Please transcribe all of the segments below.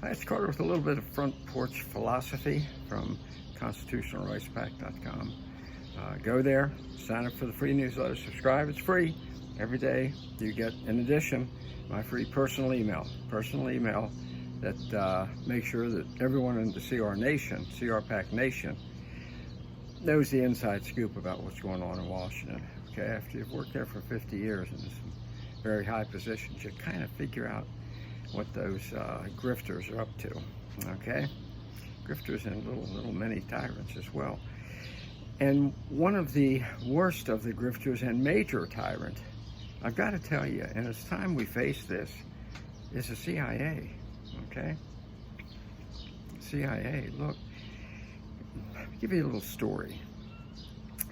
Hi, it's Carter with a little bit of front porch philosophy from constitutionalrightspack.com. Go there, sign up for the free newsletter, subscribe. It's free. Every day you get, in addition, my free personal email that makes sure that everyone in the CRPAC Nation, knows the inside scoop about what's going on in Washington. Okay, after you've worked there for 50 years in some very high positions, you kind of figure out what those grifters are up to. Okay, grifters and little mini tyrants as well. And one of the worst of the grifters and major tyrant, I've got to tell you, and it's time we face this, is the CIA. Okay, CIA. Look, I'll give you a little story.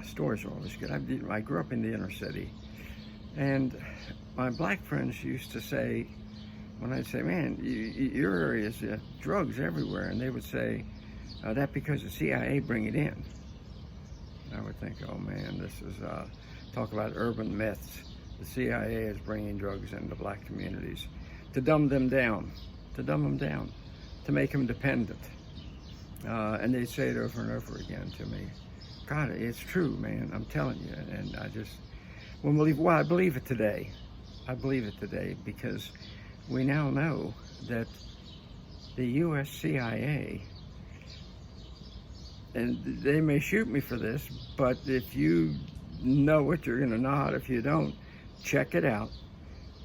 Stories are always good. I grew up in the inner city, and my black friends used to say, when I'd say, man, your area is drugs everywhere, and they would say, that because the CIA bring it in. I would think, oh man, this is, talk about urban myths. The CIA is bringing drugs into black communities to dumb them down, to make them dependent. And they'd say it over and over again to me. God, it's true, man, I'm telling you. And I just wouldn't believe, well, I believe it today. I believe it today because we now know that the U.S. CIA, and they may shoot me for this, but if you know it, you're going to nod. If you don't, check it out.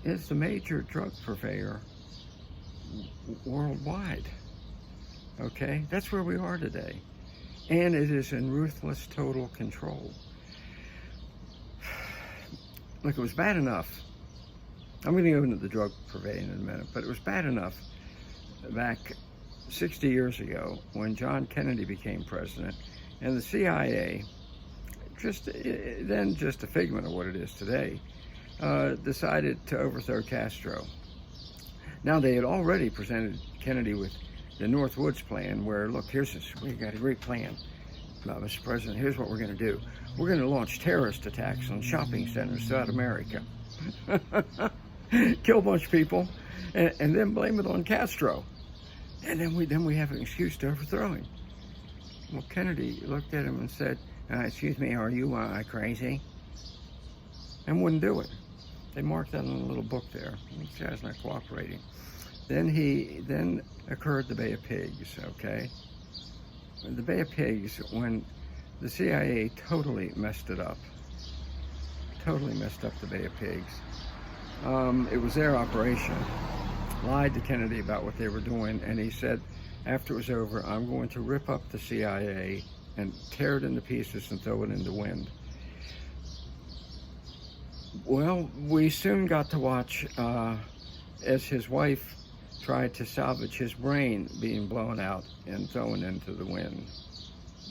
It's the major drug purveyor worldwide. Okay? That's where we are today. And it is in ruthless, total control. Look, it was bad enough. I'm going to go into the drug purveying in a minute, but it was bad enough back 60 years ago when John Kennedy became president, and the CIA, just a figment of what it is today, decided to overthrow Castro. Now, they had already presented Kennedy with the Northwoods plan, where, look, we got a great plan, Mr. President. Here's what we're going to do. We're going to launch terrorist attacks on shopping centers throughout America. Kill a bunch of people, and then blame it on Castro. And then we have an excuse to overthrow him. Well, Kennedy looked at him and said, excuse me, are you crazy? And wouldn't do it. They marked that in a little book there. This guy's not cooperating. Then occurred the Bay of Pigs, okay? The Bay of Pigs, when the CIA totally messed it up. Totally messed up the Bay of Pigs. It was their operation. Lied to Kennedy about what they were doing, and he said, after it was over, I'm going to rip up the CIA and tear it into pieces and throw it in the wind. Well, we soon got to watch as his wife tried to salvage his brain being blown out and thrown into the wind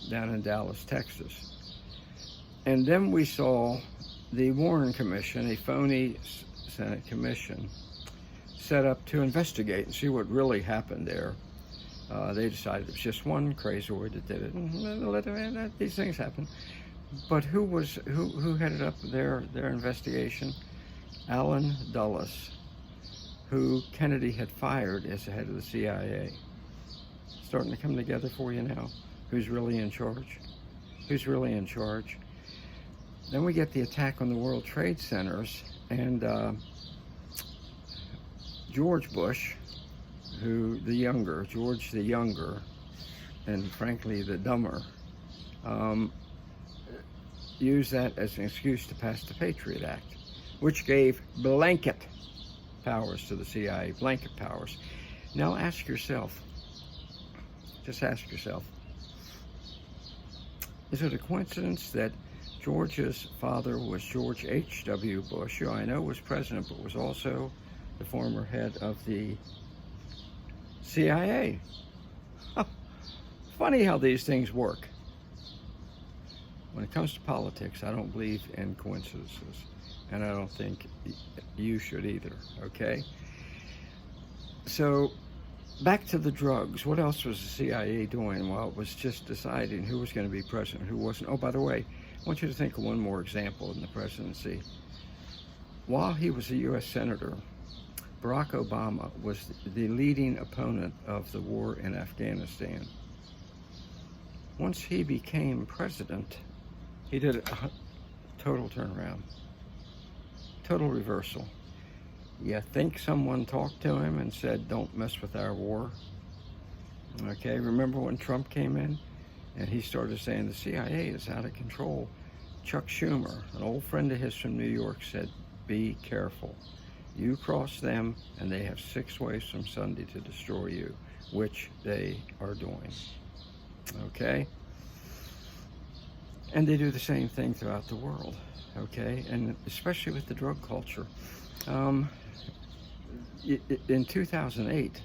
down in Dallas, Texas. And then we saw the Warren Commission, a phony Senate commission, set up to investigate and see what really happened there. They decided it was just one crazoid that did it. These things happen. But who headed up their investigation? Allen Dulles, who Kennedy had fired as the head of the CIA. Starting to come together for you now. Who's really in charge? Who's really in charge? Then we get the attack on the World Trade Centers, and George Bush, George the Younger, and frankly the dumber, used that as an excuse to pass the Patriot Act, which gave blanket powers to the CIA, blanket powers. Now ask yourself, just ask yourself, is it a coincidence that George's father was George H.W. Bush, who I know was president, but was also the former head of the CIA? Funny how these things work. When it comes to politics, I don't believe in coincidences, and I don't think you should either, okay? So, back to the drugs. What else was the CIA doing? Well, it was just deciding who was going to be president, who wasn't. Oh, by the way, I want you to think of one more example in the presidency. While he was a U.S. Senator, Barack Obama was the leading opponent of the war in Afghanistan. Once he became president, he did a total turnaround, total reversal. You think someone talked to him and said, don't mess with our war? Okay, remember when Trump came in and he started saying the CIA is out of control? Chuck Schumer, an old friend of his from New York, said, be careful. You cross them and they have 6 ways from Sunday to destroy you, which they are doing. Okay? And they do the same thing throughout the world. Okay? And especially with the drug culture. In 2008,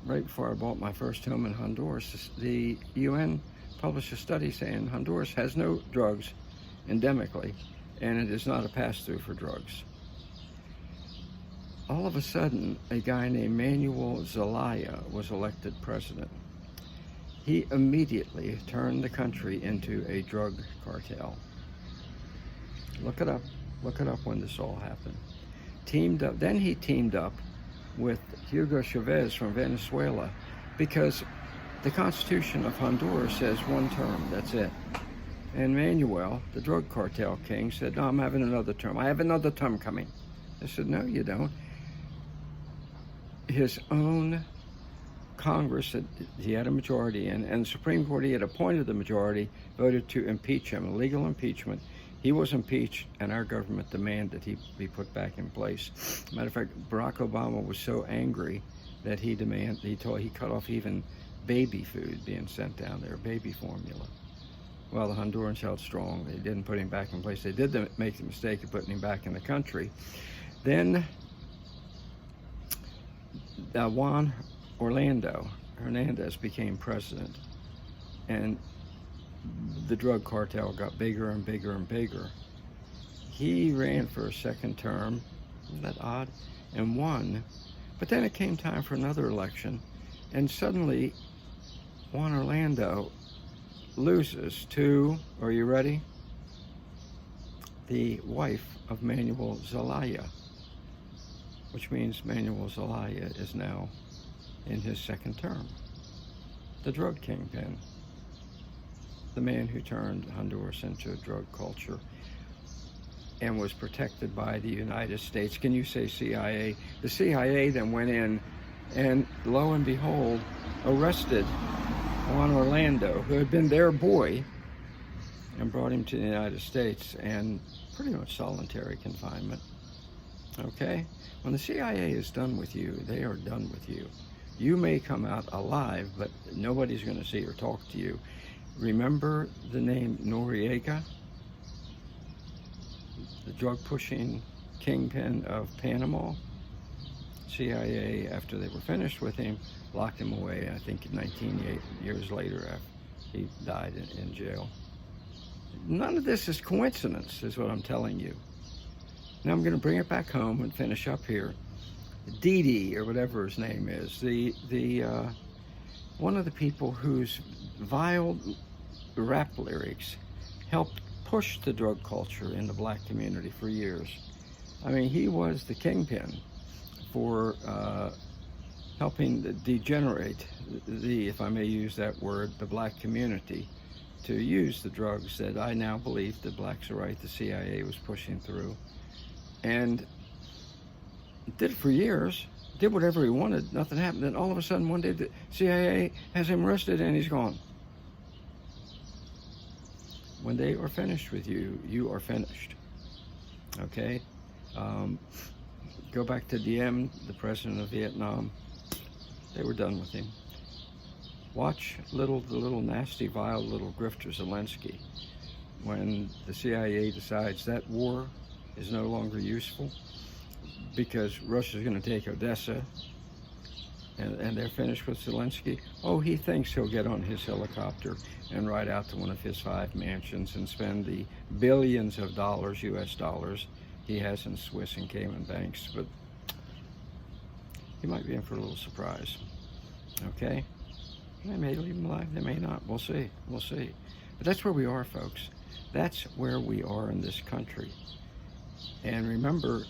right before I bought my first home in Honduras, the UN published a study saying Honduras has no drugs endemically, and it is not a pass-through for drugs. All of a sudden, a guy named Manuel Zelaya was elected president. He immediately turned the country into a drug cartel. Look it up. Look it up when this all happened. Then he teamed up with Hugo Chavez from Venezuela, because the Constitution of Honduras says 1 term, that's it. And Manuel, the drug cartel king, said, no, I'm having another term. I have another term coming. I said, no, you don't. His own Congress that he had a majority in, and the Supreme Court he had appointed the majority, voted to impeach him, illegal impeachment. He was impeached, and our government demanded he be put back in place. Matter of fact, Barack Obama was so angry that he cut off even baby food being sent down there, baby formula. Well, the Hondurans held strong. They didn't put him back in place. They did make the mistake of putting him back in the country. Then Juan Orlando Hernandez became president, and the drug cartel got bigger and bigger and bigger. He ran for a 2nd term, isn't that odd, and won. But then it came time for another election, and suddenly Juan Orlando loses to, are you ready? The wife of Manuel Zelaya, which means Manuel Zelaya is now in his 2nd term. The drug kingpin, the man who turned Honduras into a drug culture and was protected by the United States. Can you say CIA? The CIA then went in and, lo and behold, arrested Juan Orlando, who had been their boy, and brought him to the United States, and pretty much solitary confinement. Okay? When the CIA is done with you, they are done with you. You may come out alive, but nobody's going to see or talk to you. Remember the name Noriega? The drug-pushing kingpin of Panama? CIA, after they were finished with him, locked him away, I think 19 years later after he died in jail. None of this is coincidence, is what I'm telling you. Now I'm going to bring it back home and finish up here. Didi, or whatever his name is, one of the people whose vile rap lyrics helped push the drug culture in the black community for years. I mean, he was the kingpin for helping degenerate if I may use that word, the black community to use the drugs that I now believe the blacks are right, the CIA was pushing through. And did it for years, did whatever he wanted, nothing happened. Then all of a sudden one day the CIA has him arrested and he's gone. When they are finished with you, you are finished. Okay? Go back to Diem, the president of Vietnam. They were done with him. Watch the little nasty, vile little grifter Zelensky. When the CIA decides that war is no longer useful because Russia's going to take Odessa and they're finished with Zelensky, oh, he thinks he'll get on his helicopter and ride out to one of his 5 mansions and spend the billions of dollars, US dollars, he has in Swiss and Cayman banks, but he might be in for a little surprise. Okay? They may leave him alive, they may not. We'll see. We'll see. But that's where we are, folks. That's where we are in this country. And remember,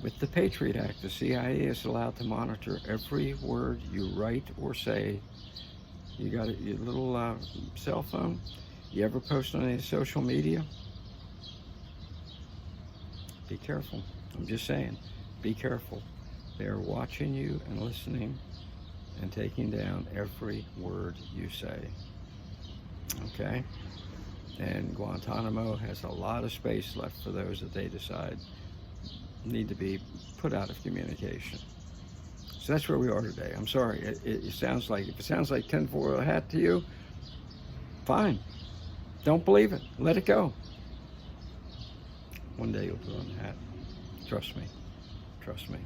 With the Patriot Act, the CIA is allowed to monitor every word you write or say. You got your little cell phone? You ever post on any social media? Be careful. I'm just saying, be careful. They're watching you and listening and taking down every word you say. Okay? And Guantanamo has a lot of space left for those that they decide need to be put out of communication. So that's where we are today. I'm sorry. It sounds like, if it sounds like tinfoil hat to you, fine. Don't believe it. Let it go. One day you'll put on the hat. Trust me. Trust me.